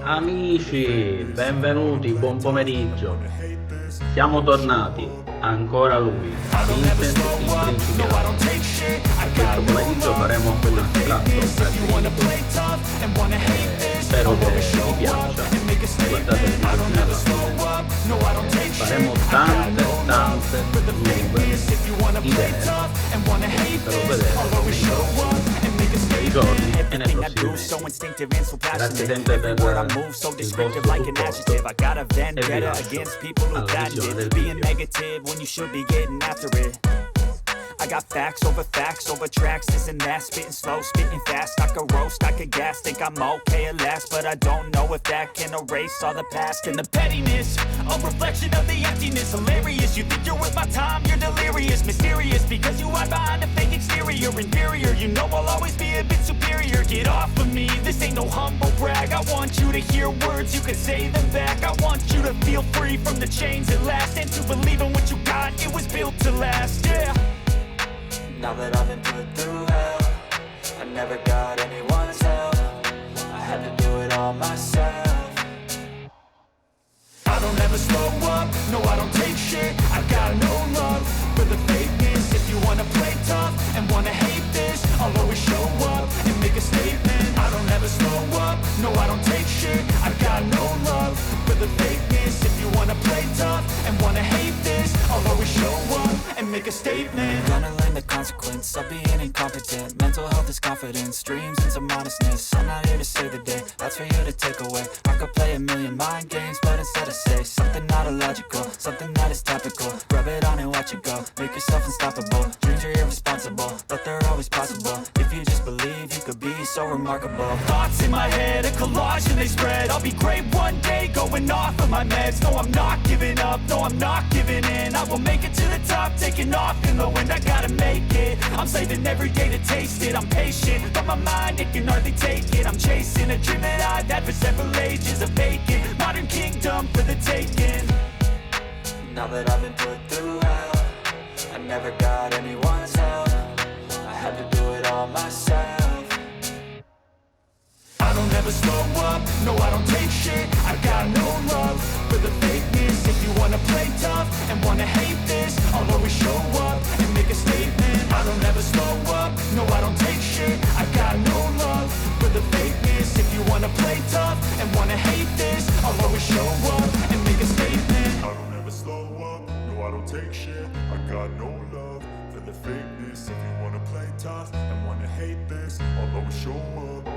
Amici, benvenuti, buon pomeriggio. Siamo tornati, ancora lui, Vincent il principiante. Questo pomeriggio faremo un astratto acrilico. Spero che vi piaccia. Guardate il disegno alla fine. Faremo tante nuove idee. Spero vedere nei giorni e nei prossimi mesi. Grazie sempre per il vostro supporto e via alla visione del video. I got facts over tracks, this and that, spitting slow, spitting fast. I could roast, I could gas, think I'm okay at last, but I don't know if that can erase all the past and the pettiness. A reflection of the emptiness, hilarious. You think you're worth my time, you're delirious, mysterious, because you hide behind a fake exterior, inferior. You know I'll always be a bit superior. Get off of me, this ain't no humble brag. I want you to hear words, you can say them back. I want you to feel free from the chains at last, and to believe in what you got, it was built to last, yeah. Now that I've been put through hell, I never got anyone's help. I had to do it all myself. I don't ever slow up, no I don't take shit. I got no love for the fakeness. If you wanna play tough and wanna hate this, I'll always show up and make a statement. I don't ever slow up, no I don't take shit. I got no love for the fakeness. If you wanna play tough and wanna hate this, I'll always show up and make a statement. Gonna learn the consequence of being incompetent. Mental health is confidence, dreams and some honestness. I'm not here to save the day, that's for you to take away. I could play a million mind games, but instead I say something not illogical, something that is topical. Rub it on and watch it go, make yourself unstoppable. Dreams are irresponsible, but they're always possible. If you just believe, you could be so remarkable. Thoughts in my head, a collage and they spread. I'll be great one day, going off of my meds. No, I'm not giving up, no, I'm not giving in. I will make it to the top, taking off in the wind. I gotta make it, I'm saving every day to taste it. I'm patient, but my mind, it can hardly take it. I'm chasing a dream that I've had for several ages. A vacant, modern kingdom for the taking. Now that I've been put through hell, I never got anyone's help. I had to do it all myself. I don't ever slow up, no I don't take shit. I got no love for the fakeness. If you wanna play tough and wanna hate this, I'll always show up and make a statement. I don't ever slow up, no I don't take shit. I got no love for the fakeness. If you wanna play tough and wanna hate this, I'll always show up and make a statement. I don't ever slow up, no I don't take shit. I got no love for the fakeness. If you wanna play tough and wanna hate this, I'll always show up.